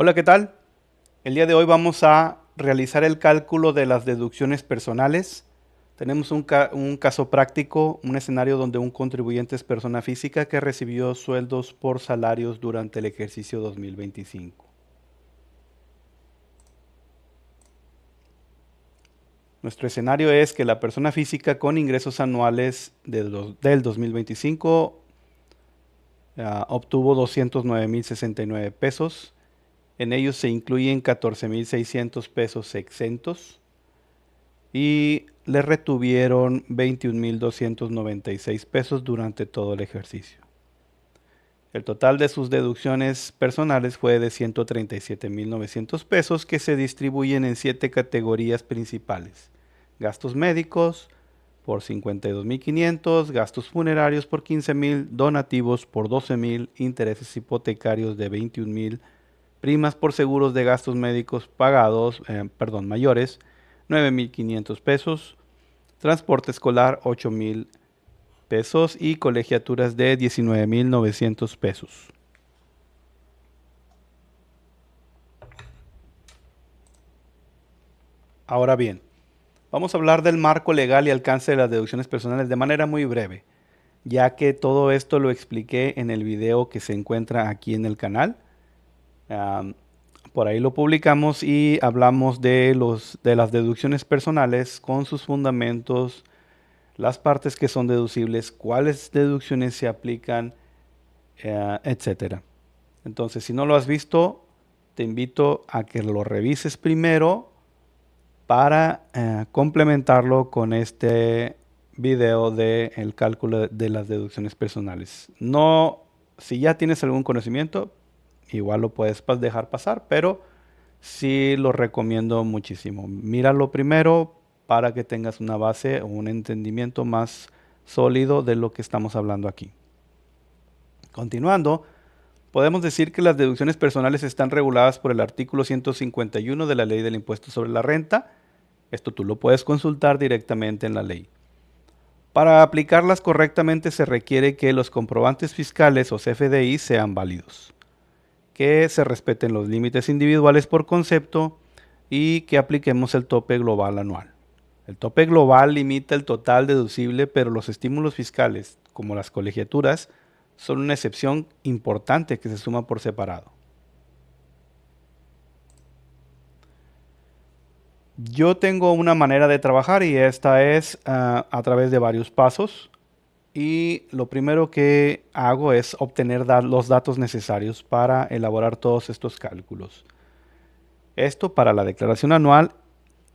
Hola, ¿qué tal? El día de hoy vamos a realizar el cálculo de las deducciones personales. Tenemos un caso práctico, un escenario donde un contribuyente es persona física que recibió sueldos por salarios durante el ejercicio 2025. Nuestro escenario es que la persona física con ingresos anuales del 2025 obtuvo 209,069 pesos. En ellos se incluyen 14,600 pesos exentos y le retuvieron 21,296 pesos durante todo el ejercicio. El total de sus deducciones personales fue de 137,900 pesos que se distribuyen en 7 categorías principales. Gastos médicos por 52,500, gastos funerarios por 15,000, donativos por 12,000, intereses hipotecarios de 21,000, primas por seguros de gastos médicos mayores, 9,500 pesos, transporte escolar 8,000 pesos y colegiaturas de 19,900 pesos. Ahora bien, vamos a hablar del marco legal y alcance de las deducciones personales de manera muy breve, ya que todo esto lo expliqué en el video que se encuentra aquí en el canal. Um, por ahí lo publicamos y hablamos de las deducciones personales con sus fundamentos, las partes que son deducibles, cuáles deducciones se aplican, etcétera. Entonces, si no lo has visto, te invito a que lo revises primero para complementarlo con este video del cálculo de las deducciones personales. No, si ya tienes algún conocimiento, igual lo puedes dejar pasar, pero sí lo recomiendo muchísimo. Míralo primero para que tengas una base o un entendimiento más sólido de lo que estamos hablando aquí. Continuando, podemos decir que las deducciones personales están reguladas por el artículo 151 de la Ley del Impuesto sobre la Renta. Esto tú lo puedes consultar directamente en la ley. Para aplicarlas correctamente se requiere que los comprobantes fiscales o CFDI sean válidos, que se respeten los límites individuales por concepto y que apliquemos el tope global anual. El tope global limita el total deducible, pero los estímulos fiscales, como las colegiaturas, son una excepción importante que se suma por separado. Yo tengo una manera de trabajar y esta es a través de varios pasos. Y lo primero que hago es obtener los datos necesarios para elaborar todos estos cálculos. Esto para la declaración anual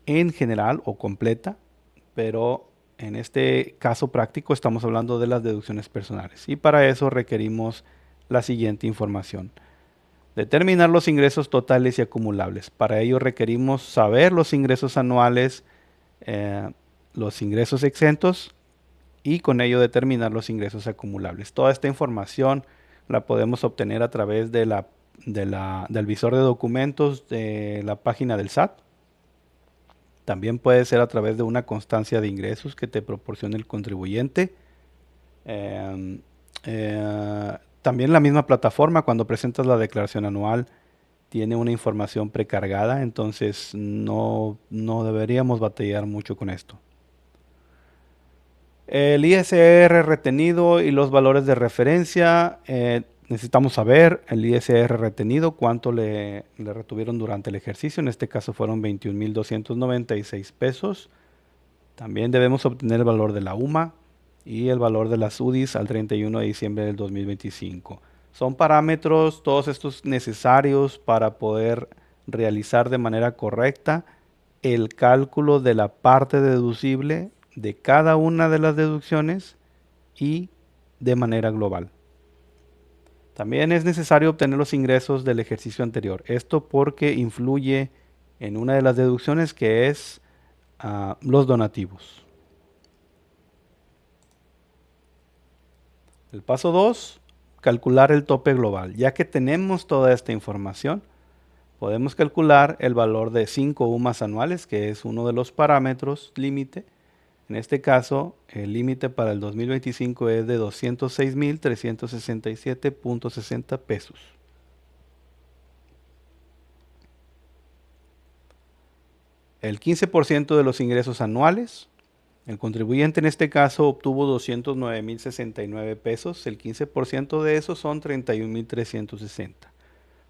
en general o completa, pero en este caso práctico estamos hablando de las deducciones personales. Y para eso requerimos la siguiente información. Determinar los ingresos totales y acumulables. Para ello requerimos saber los ingresos anuales, los ingresos exentos y con ello determinar los ingresos acumulables. Toda esta información la podemos obtener a través del visor de documentos de la página del SAT. También puede ser a través de una constancia de ingresos que te proporcione el contribuyente. Em, También la misma plataforma, cuando presentas la declaración anual, tiene una información precargada, entonces no deberíamos batallar mucho con esto. El ISR retenido y los valores de referencia. Necesitamos saber el ISR retenido, cuánto le retuvieron durante el ejercicio. En este caso fueron 21,296 pesos. También debemos obtener el valor de la UMA y el valor de las UDIs al 31 de diciembre del 2025. Son parámetros, todos estos necesarios para poder realizar de manera correcta el cálculo de la parte deducible de cada una de las deducciones y de manera global. También es necesario obtener los ingresos del ejercicio anterior. Esto porque influye en una de las deducciones que es los donativos. El paso 2, calcular el tope global. Ya que tenemos toda esta información, podemos calcular el valor de 5 UMAS anuales, que es uno de los parámetros límite. En este caso, el límite para el 2025 es de 206,367.60 pesos. El 15% de los ingresos anuales. El contribuyente en este caso obtuvo 209,069 pesos. El 15% de eso son 31,360.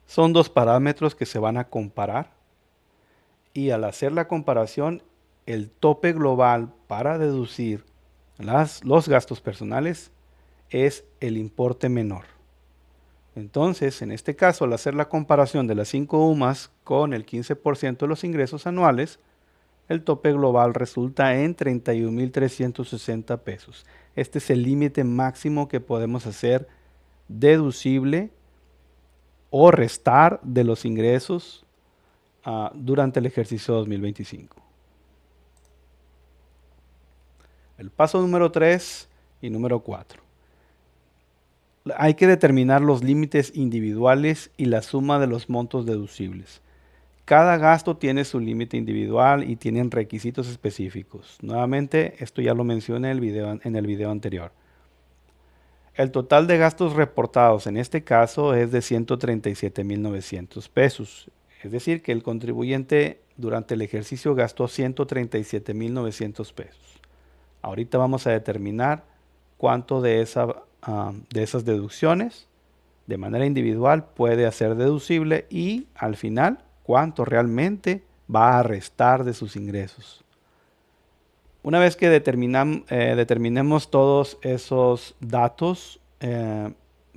Son dos parámetros que se van a comparar. Y al hacer la comparación, el tope global para deducir los gastos personales es el importe menor. Entonces, en este caso, al hacer la comparación de las 5 UMAS con el 15% de los ingresos anuales, el tope global resulta en 31,360 pesos. Este es el límite máximo que podemos hacer deducible o restar de los ingresos durante el ejercicio 2025. El paso número 3 y número 4. Hay que determinar los límites individuales y la suma de los montos deducibles. Cada gasto tiene su límite individual y tienen requisitos específicos. Nuevamente, esto ya lo mencioné en el video anterior. El total de gastos reportados en este caso es de 137,900 pesos. Es decir, que el contribuyente durante el ejercicio gastó 137,900 pesos. Ahorita vamos a determinar cuánto de esas deducciones de manera individual puede hacer deducible y al final cuánto realmente va a restar de sus ingresos. Una vez que determinemos todos esos datos,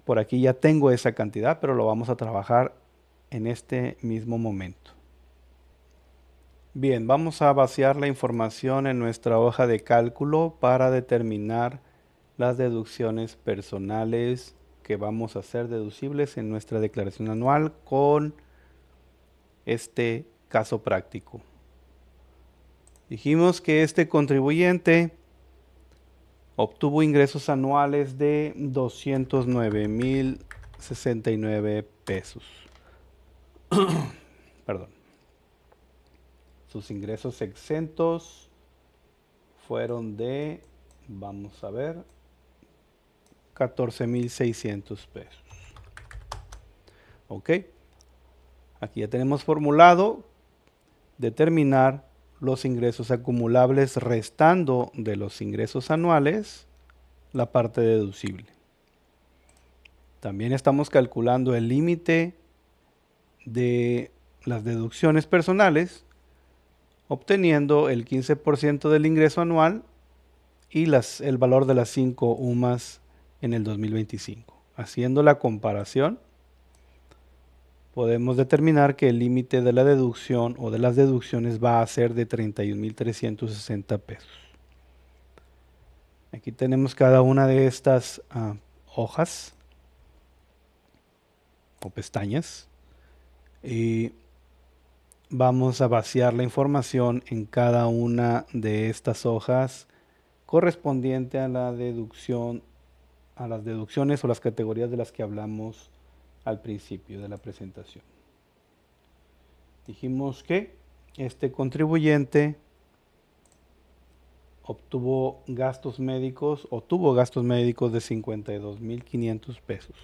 por aquí ya tengo esa cantidad, pero lo vamos a trabajar en este mismo momento. Bien, vamos a vaciar la información en nuestra hoja de cálculo para determinar las deducciones personales que vamos a hacer deducibles en nuestra declaración anual con este caso práctico. Dijimos que este contribuyente obtuvo ingresos anuales de 209,069 pesos. Perdón. Sus ingresos exentos fueron de, vamos a ver, 14,600 pesos. Ok. Aquí ya tenemos formulado determinar los ingresos acumulables restando de los ingresos anuales la parte deducible. También estamos calculando el límite de las deducciones personales, obteniendo el 15% del ingreso anual y el valor de las 5 UMAS en el 2025. Haciendo la comparación, podemos determinar que el límite de la deducción o de las deducciones va a ser de 31,360 pesos. Aquí tenemos cada una de estas hojas o pestañas y vamos a vaciar la información en cada una de estas hojas correspondiente a la deducción, a las deducciones o las categorías de las que hablamos al principio de la presentación. Dijimos que este contribuyente obtuvo gastos médicos o tuvo gastos médicos de 52,500 pesos.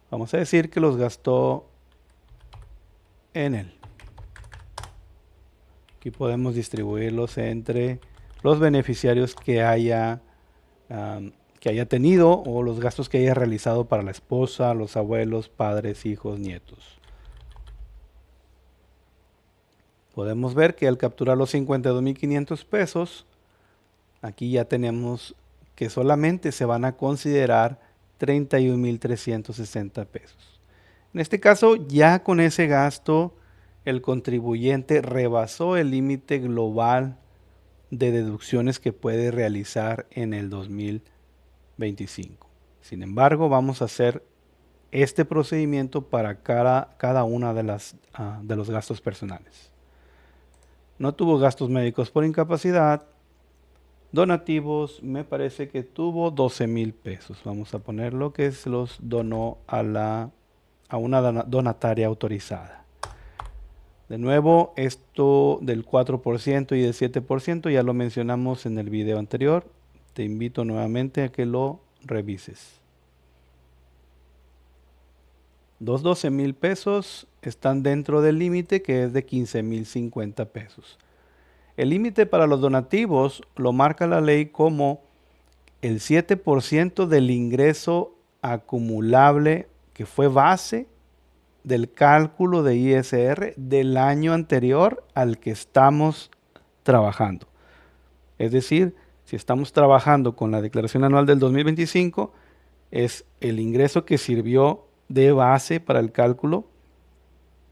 Vamos a decir que los gastó en él. Aquí podemos distribuirlos entre los beneficiarios que haya tenido o los gastos que haya realizado para la esposa, los abuelos, padres, hijos, nietos. Podemos ver que al capturar los 52,500 pesos, aquí ya tenemos que solamente se van a considerar 31,360 pesos. En este caso, ya con ese gasto, el contribuyente rebasó el límite global de deducciones que puede realizar en el 2025. Sin embargo, vamos a hacer este procedimiento para cada una de los gastos personales. No tuvo gastos médicos por incapacidad. Donativos, me parece que tuvo 12,000 pesos. Vamos a ponerlo que se los donó a una donataria autorizada. De nuevo, esto del 4% y del 7% ya lo mencionamos en el video anterior. Te invito nuevamente a que lo revises. Los 12,000 pesos están dentro del límite que es de 15,050 pesos. El límite para los donativos lo marca la ley como el 7% del ingreso acumulable que fue base del cálculo de ISR del año anterior al que estamos trabajando. Es decir, si estamos trabajando con la declaración anual del 2025, es el ingreso que sirvió de base para el cálculo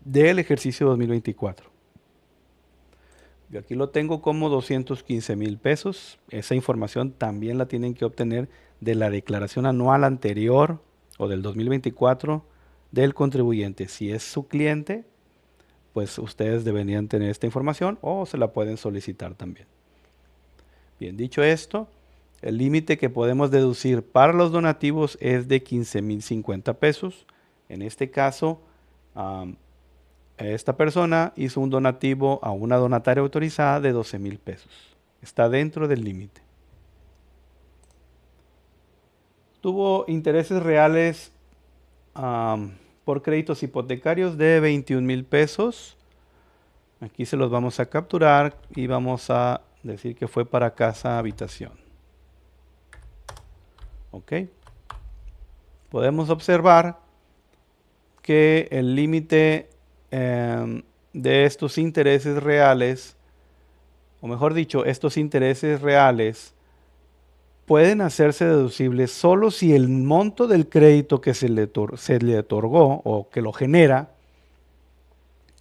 del ejercicio 2024. Yo aquí lo tengo como 215,000 pesos. Esa información también la tienen que obtener de la declaración anual anterior o del 2024 del contribuyente. Si es su cliente, pues ustedes deberían tener esta información o se la pueden solicitar también. Bien, dicho esto, el límite que podemos deducir para los donativos es de 15,050 pesos. En este caso, esta persona hizo un donativo a una donataria autorizada de 12,000 pesos. Está dentro del límite. Tuvo intereses reales por créditos hipotecarios de 21,000 pesos. Aquí se los vamos a capturar y vamos a decir que fue para casa habitación. ¿Ok? Podemos observar que el límite de estos intereses reales, o mejor dicho, estos intereses reales pueden hacerse deducibles solo si el monto del crédito que se le otorgó o que lo genera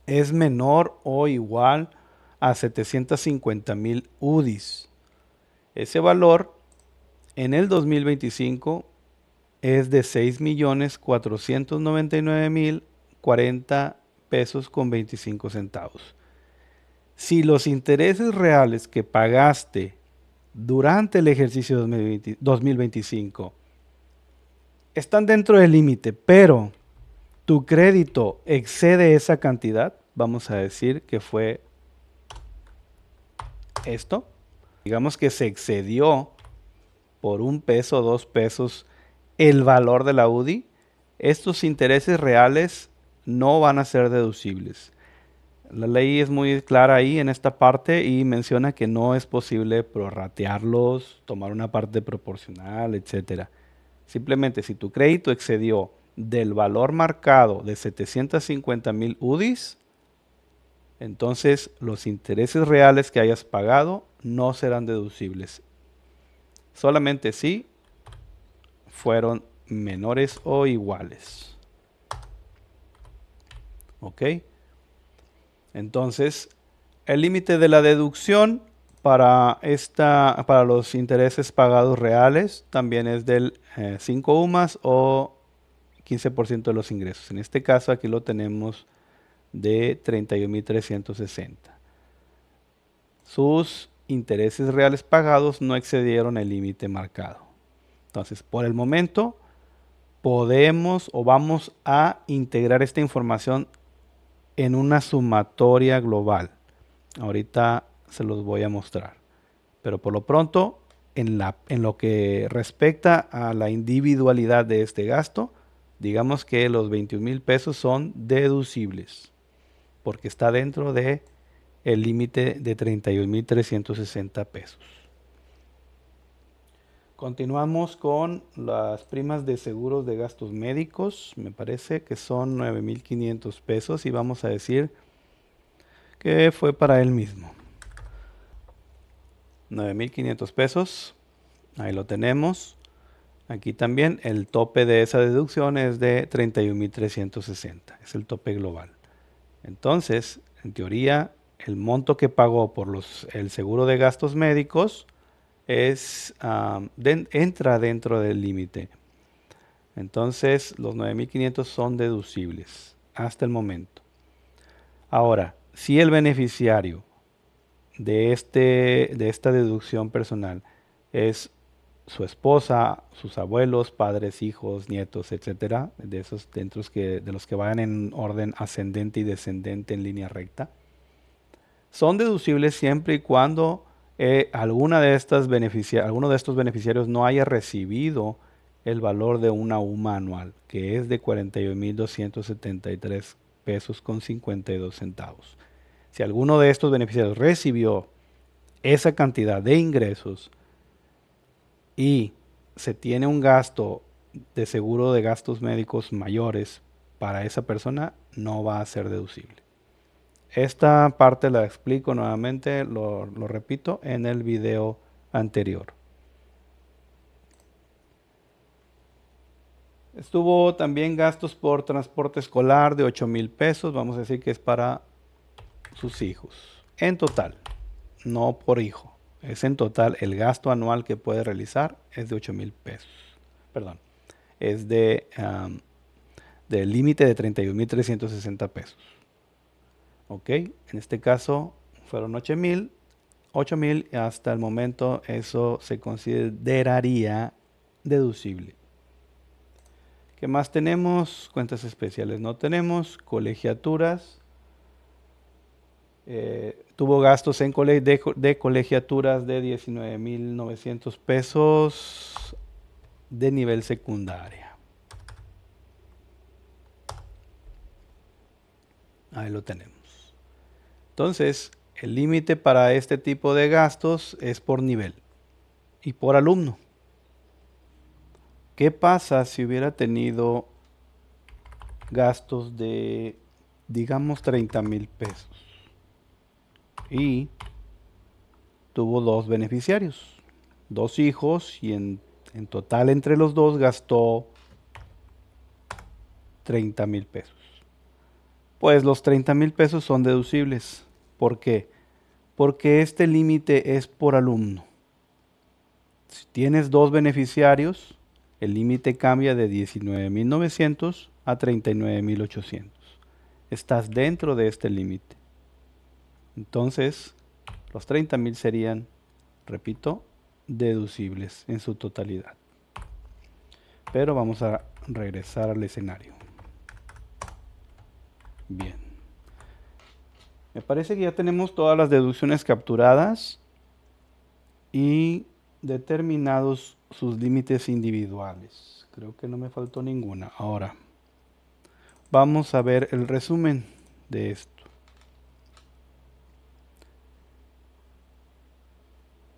es menor o igual a 750,000 UDIs. Ese valor en el 2025 es de 6,499,040 pesos con 25 centavos. Si los intereses reales que pagaste durante el ejercicio 2025 están dentro del límite, pero tu crédito excede esa cantidad, vamos a decir que fue esto. Digamos que se excedió por 1 peso, 2 pesos el valor de la UDI. Estos intereses reales no van a ser deducibles. La ley es muy clara ahí en esta parte y menciona que no es posible prorratearlos, tomar una parte proporcional, etcétera. Simplemente si tu crédito excedió del valor marcado de 750,000 UDIs, entonces los intereses reales que hayas pagado no serán deducibles. Solamente si fueron menores o iguales. ¿Ok? Entonces, el límite de la deducción para los intereses pagados reales también es del 5 UMAS o 15% de los ingresos. En este caso aquí lo tenemos de 31,360. Sus intereses reales pagados no excedieron el límite marcado. Entonces, por el momento, podemos o vamos a integrar esta información en una sumatoria global. Ahorita se los voy a mostrar. Pero por lo pronto, en lo que respecta a la individualidad de este gasto, digamos que los 21,000 pesos son deducibles, porque está dentro de el límite de 31,360 pesos. Continuamos con las primas de seguros de gastos médicos. Me parece que son 9,500 pesos y vamos a decir que fue para él mismo. 9,500 pesos. Ahí lo tenemos. Aquí también el tope de esa deducción es de 31,360. Es el tope global. Entonces, en teoría, el monto que pagó por el seguro de gastos médicos entra dentro del límite. Entonces, los 9,500 son deducibles hasta el momento. Ahora, si el beneficiario de esta deducción personal es su esposa, sus abuelos, padres, hijos, nietos, etcétera, de los que vayan en orden ascendente y descendente en línea recta, son deducibles siempre y cuando alguno de estos beneficiarios no haya recibido el valor de una UMA anual, que es de 41.273 pesos con 52 centavos. Si alguno de estos beneficiarios recibió esa cantidad de ingresos y se tiene un gasto de seguro de gastos médicos mayores para esa persona, no va a ser deducible. Esta parte la explico nuevamente, lo repito, en el video anterior. Estuvo también gastos por transporte escolar de 8,000 pesos, vamos a decir que es para sus hijos. En total, no por hijo, es en total el gasto anual que puede realizar es de 8,000 pesos. Perdón, es del límite de 31,360 pesos. Ok, en este caso fueron 8,000 y hasta el momento eso se consideraría deducible. ¿Qué más tenemos? Cuentas especiales no tenemos. Colegiaturas. Tuvo gastos en de colegiaturas de 19,900 pesos de nivel secundaria. Ahí lo tenemos. Entonces, el límite para este tipo de gastos es por nivel y por alumno. ¿Qué pasa si hubiera tenido gastos de, digamos, 30,000 pesos? Y tuvo dos beneficiarios, dos hijos, y en total entre los dos gastó 30,000 pesos. Pues los 30,000 pesos son deducibles. ¿Por qué? Porque este límite es por alumno. Si tienes dos beneficiarios, el límite cambia de 19,900 a 39,800. Estás dentro de este límite. Entonces, los 30,000 serían, repito, deducibles en su totalidad. Pero vamos a regresar al escenario. Bien. Me parece que ya tenemos todas las deducciones capturadas y determinados sus límites individuales. Creo que no me faltó ninguna. Ahora, vamos a ver el resumen de esto.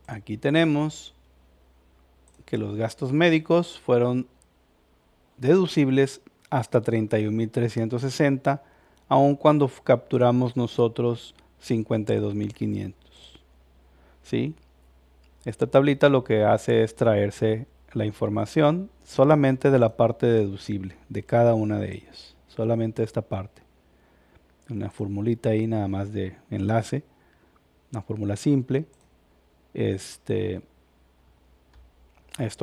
Aquí tenemos que los gastos médicos fueron deducibles hasta 31,360, aun cuando capturamos nosotros 52,500. ¿Sí? Esta tablita lo que hace es traerse la información solamente de la parte deducible de cada una de ellas. Solamente esta parte. Una formulita ahí nada más de enlace. Una fórmula simple. Esto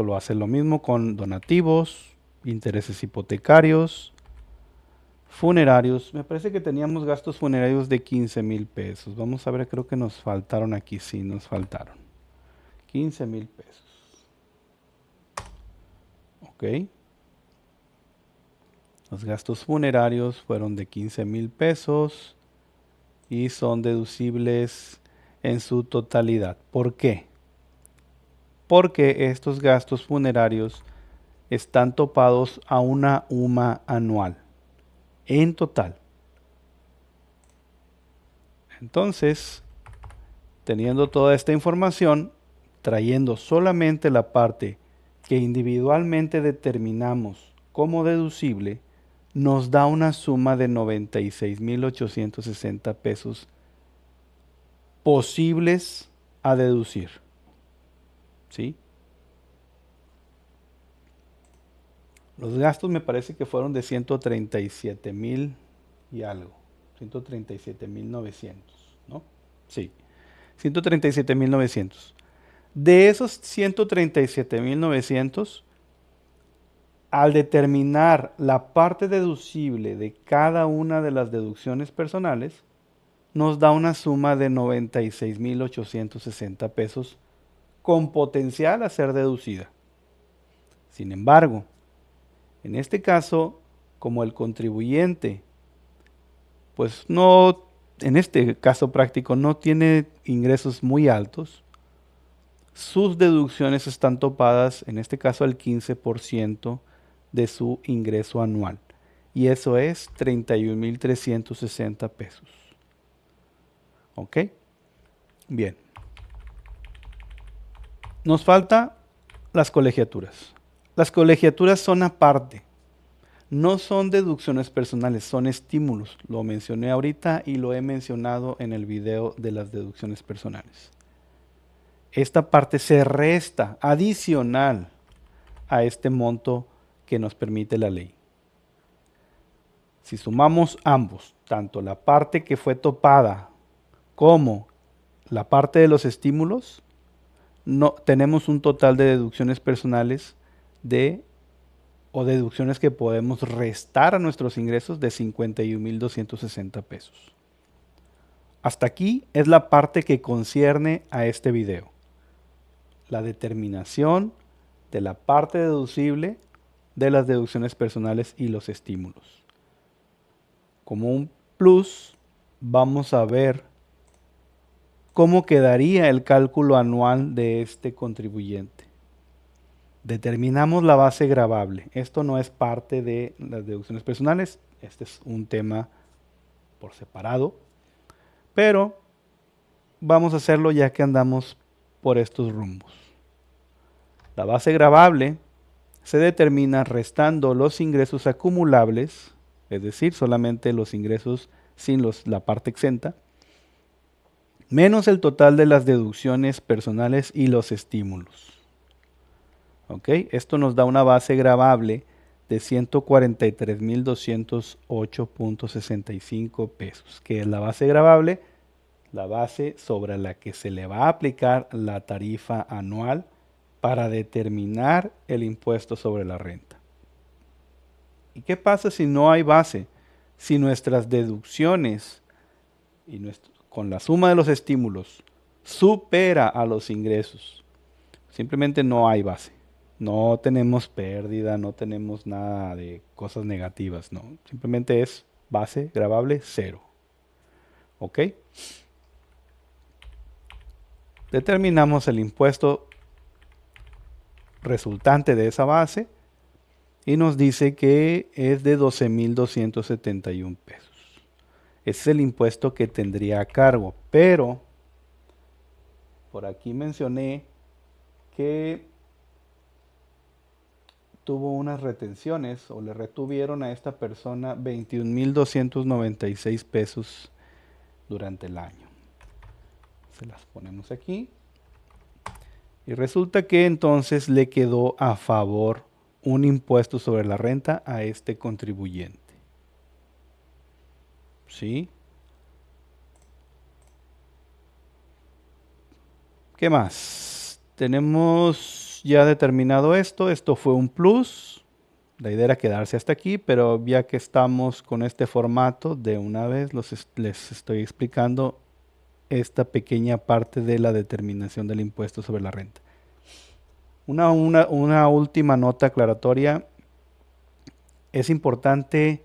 lo hace lo mismo con donativos, intereses hipotecarios, funerarios. Me parece que teníamos gastos funerarios de 15,000 pesos. Vamos a ver, creo que nos faltaron aquí. Sí, nos faltaron. 15,000 pesos. Ok. Los gastos funerarios fueron de 15,000 pesos y son deducibles en su totalidad. ¿Por qué? Porque estos gastos funerarios están topados a una UMA anual, en total. Entonces, teniendo toda esta información, trayendo solamente la parte que individualmente determinamos como deducible, nos da una suma de 96,860 pesos posibles a deducir. ¿Sí? Los gastos me parece que fueron de 137,000 y algo. 137,900, ¿no? Sí. 137,900. De esos 137,900, al determinar la parte deducible de cada una de las deducciones personales, nos da una suma de 96,860 pesos con potencial a ser deducida. Sin embargo, en este caso, como el contribuyente, pues no, en este caso práctico, no tiene ingresos muy altos, sus deducciones están topadas, en este caso al 15% de su ingreso anual. Y eso es 31,360 pesos. ¿Ok? Bien. Nos falta las colegiaturas. Las colegiaturas son aparte. No son deducciones personales, son estímulos. Lo mencioné ahorita y lo he mencionado en el video de las deducciones personales. Esta parte se resta adicional a este monto que nos permite la ley. Si sumamos ambos, tanto la parte que fue topada como la parte de los estímulos, no, tenemos un total de deducciones personales o deducciones que podemos restar a nuestros ingresos de 51,260 pesos. Hasta aquí es la parte que concierne a este video. La determinación de la parte deducible de las deducciones personales y los estímulos. Como un plus, vamos a ver cómo quedaría el cálculo anual de este contribuyente. Determinamos la base gravable. Esto no es parte de las deducciones personales. Este es un tema por separado. Pero vamos a hacerlo ya que andamos por estos rumbos. La base gravable se determina restando los ingresos acumulables, es decir, solamente los ingresos sin la parte exenta, menos el total de las deducciones personales y los estímulos. ¿Ok? Esto nos da una base gravable de 143,208.65 pesos, que es la base gravable, la base sobre la que se le va a aplicar la tarifa anual para determinar el impuesto sobre la renta. ¿Y qué pasa si no hay base? Si nuestras deducciones con la suma de los estímulos supera a los ingresos, simplemente no hay base. No tenemos pérdida, no tenemos nada de cosas negativas, no. Simplemente es base gravable 0. ¿Ok? Determinamos el impuesto resultante de esa base y nos dice que es de 12,271 pesos. Ese es el impuesto que tendría a cargo, pero por aquí mencioné que tuvo unas retenciones o le retuvieron a esta persona 21,296 pesos durante el año. Se las ponemos aquí. Y resulta que entonces le quedó a favor un impuesto sobre la renta a este contribuyente. ¿Sí? ¿Qué más? Tenemos ya determinado esto. Esto fue un plus. La idea era quedarse hasta aquí, pero ya que estamos con este formato, de una vez les estoy explicando esta pequeña parte de la determinación del impuesto sobre la renta. Una última nota aclaratoria. Es importante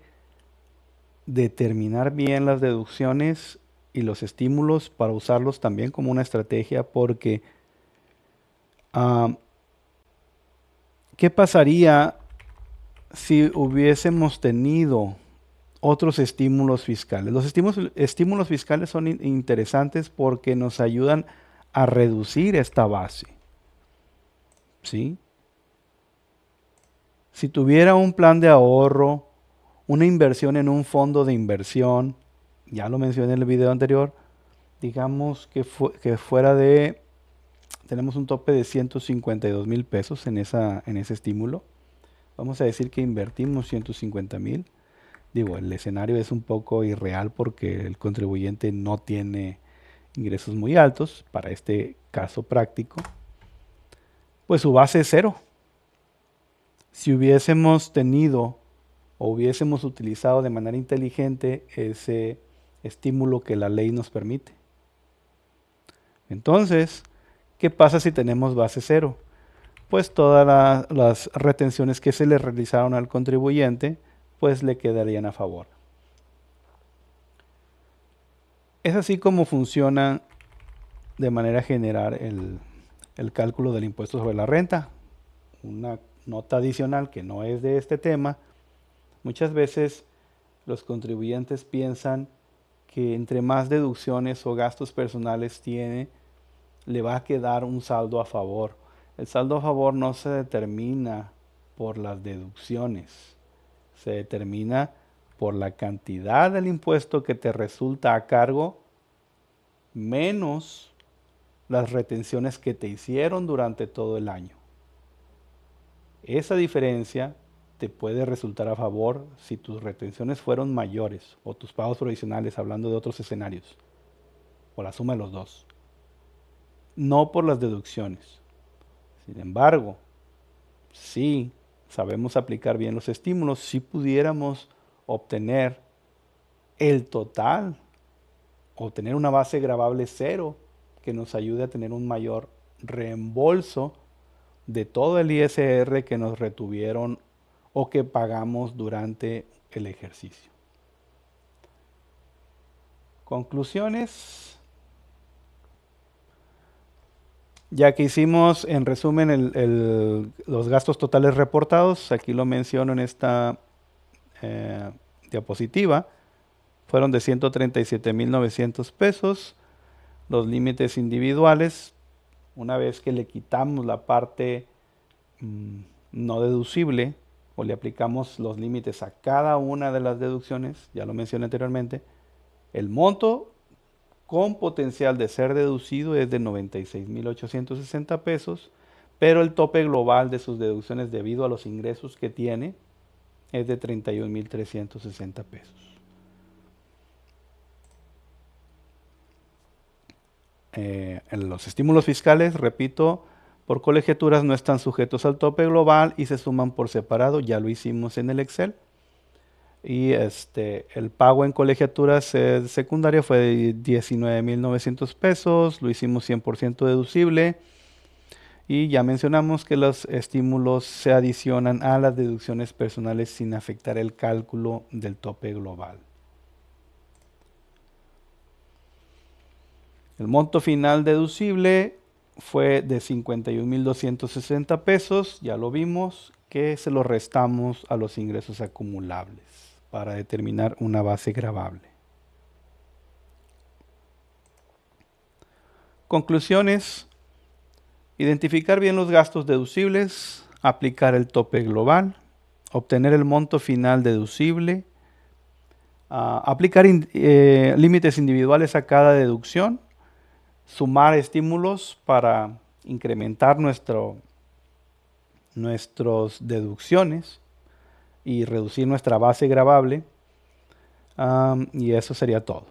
determinar bien las deducciones y los estímulos para usarlos también como una estrategia porque ¿qué pasaría si hubiésemos tenido otros estímulos fiscales? Los estímulos fiscales son interesantes porque nos ayudan a reducir esta base. ¿Sí? Si tuviera un plan de ahorro, una inversión en un fondo de inversión, ya lo mencioné en el video anterior, digamos que fuera de, tenemos un tope de 152,000 pesos en ese estímulo. Vamos a decir que invertimos 150,000. Digo, el escenario es un poco irreal porque el contribuyente no tiene ingresos muy altos para este caso práctico. Pues su base es 0. Si hubiésemos tenido o hubiésemos utilizado de manera inteligente ese estímulo que la ley nos permite. Entonces, ¿qué pasa si tenemos base 0? Pues todas las retenciones que se le realizaron al contribuyente, pues le quedarían a favor. Es así como funciona de manera general el cálculo del impuesto sobre la renta. Una nota adicional que no es de este tema: muchas veces los contribuyentes piensan que entre más deducciones o gastos personales tiene, le va a quedar un saldo a favor. El saldo a favor no se determina por las deducciones, se determina por la cantidad del impuesto que te resulta a cargo menos las retenciones que te hicieron durante todo el año. Esa diferencia te puede resultar a favor si tus retenciones fueron mayores o tus pagos provisionales, hablando de otros escenarios, o la suma de los dos, no por las deducciones. Sin embargo, si sabemos aplicar bien los estímulos, si pudiéramos obtener el total, obtener una base gravable cero que nos ayude a tener un mayor reembolso de todo el ISR que nos retuvieron o que pagamos durante el ejercicio. Conclusiones. Ya que hicimos en resumen los gastos totales reportados, aquí lo menciono en esta diapositiva, fueron de 137,900 pesos. Los límites individuales, una vez que le quitamos la parte no deducible o le aplicamos los límites a cada una de las deducciones, ya lo mencioné anteriormente, el monto con potencial de ser deducido es de 96,860 pesos, pero el tope global de sus deducciones debido a los ingresos que tiene es de 31,360 pesos. Los estímulos fiscales, repito, por colegiaturas no están sujetos al tope global y se suman por separado, ya lo hicimos en el Excel. Y el pago en colegiaturas secundaria fue de 19,900 pesos, lo hicimos 100% deducible. Y ya mencionamos que los estímulos se adicionan a las deducciones personales sin afectar el cálculo del tope global. El monto final deducible fue de 51,260 pesos, ya lo vimos, que se lo restamos a los ingresos acumulables para determinar una base gravable. Conclusiones: identificar bien los gastos deducibles, aplicar el tope global, obtener el monto final deducible, aplicar límites individuales a cada deducción, sumar estímulos para incrementar nuestras deducciones y reducir nuestra base gravable. Y eso sería todo.